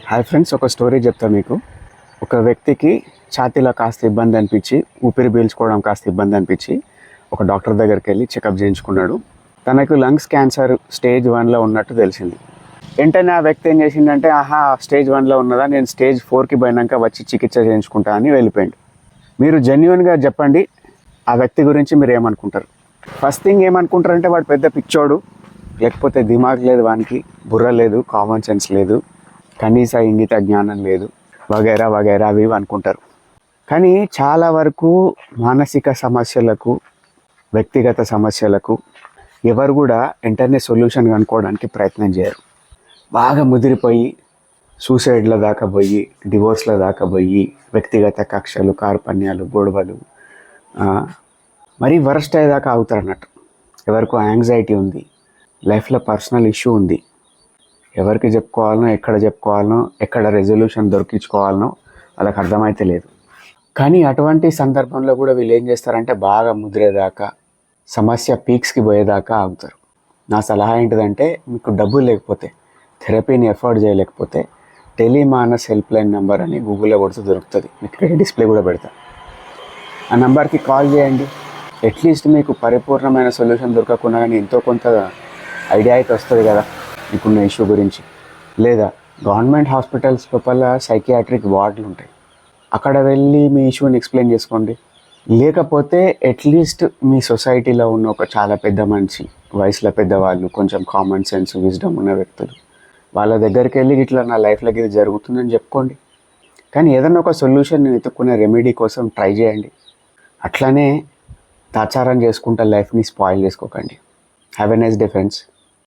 Hi friends, ఒక story చెప్తా మీకు. ఒక వ్యక్తికి ఛాతీలో కాస్త ఇబ్బంది అనిపించి, ఊపిరి పీల్చుకోవడం కాస్త ఇబ్బంది అనిపించి ఒక డాక్టర్ దగ్గరికి వెళ్ళి చెకప్ చేయించుకున్నాడు. తనకు లంగ్స్ క్యాన్సర్ స్టేజ్ 1లో ఉన్నట్టు తెలిసింది. వెంటనే ఆ వ్యక్తి ఏం చేసిందంటే, స్టేజ్ 1లో ఉన్నదా, నేను స్టేజ్ 4కి పోయినాక వచ్చి చికిత్స చేయించుకుంటా అని వెళ్ళిపోయాడు. మీరు జెన్యున్గా చెప్పండి, ఆ వ్యక్తి గురించి మీరు ఏమనుకుంటారు? ఫస్ట్ థింగ్ ఏమనుకుంటారంటే, వాడు పెద్ద పిచ్చోడు, లేకపోతే దిమాగ్ లేదు, వానికి బుర్ర లేదు, కామన్ సెన్స్ లేదు, కనీస ఇంగిత జ్ఞానం లేదు, వగైరా వగైరా అవి అనుకుంటారు. కానీ చాలా వరకు మానసిక సమస్యలకు, వ్యక్తిగత సమస్యలకు ఎవరు కూడా వెంటనే సొల్యూషన్ కనుక్కోవడానికి ప్రయత్నం చేయరు. బాగా ముదిరిపోయి సూసైడ్ల దాకా పోయి, డివోర్స్ల దాకా పోయి, వ్యక్తిగత కక్షలు, కార్పణ్యాలు, గొడవలు, మరీ వరస్ట్ అయ్యేదాకా అవుతారు అన్నట్టు. ఎవరికో యాంగ్జైటీ ఉంది, లైఫ్లో పర్సనల్ ఇష్యూ ఉంది, ఎవరికి చెప్పుకోవాలనో, ఎక్కడ రెజల్యూషన్ దొరికించుకోవాలనో వాళ్ళకి అర్థమైతే లేదు. కానీ అటువంటి సందర్భంలో కూడా వీళ్ళు ఏం చేస్తారంటే, బాగా ముదిరేదాకా, సమస్య పీక్స్కి పోయేదాకా ఆగుతారు. నా సలహా ఏంటిదంటే, మీకు డబ్బులు లేకపోతే, థెరపీని ఎఫోర్డ్ చేయలేకపోతే, టెలిమానస్ హెల్ప్ లైన్ నెంబర్ అని గూగుల్లో కొడుతూ దొరుకుతుంది. మీకు ఇక్కడ డిస్ప్లే కూడా పెడతా. ఆ నెంబర్కి కాల్ చేయండి. అట్లీస్ట్ మీకు పరిపూర్ణమైన సొల్యూషన్ దొరకకుండా కానీ ఎంతో కొంత ఐడియా అయితే వస్తుంది కదా మీకున్న ఇష్యూ గురించి. లేదా గవర్నమెంట్ హాస్పిటల్స్ లోపల సైకియాట్రిక్ వార్డులు ఉంటాయి, అక్కడ వెళ్ళి మీ ఇష్యూని ఎక్స్ప్లెయిన్ చేసుకోండి. లేకపోతే అట్లీస్ట్ మీ సొసైటీలో ఉన్న ఒక చాలా పెద్ద మనిషి, వయసులో పెద్దవాళ్ళు, కొంచెం కామన్ సెన్స్, విజ్డమ్ ఉన్న వ్యక్తులు, వాళ్ళ దగ్గరికి వెళ్ళి ఇట్లా నా లైఫ్లోకి ఇది జరుగుతుందని చెప్పుకోండి. కానీ ఏదన్నా ఒక సొల్యూషన్ వెతుక్కునే రెమెడీ కోసం ట్రై చేయండి. అట్లానే తాచారం చేసుకుంటా లైఫ్ని స్పాయిల్ చేసుకోకండి. Have a nice day friends.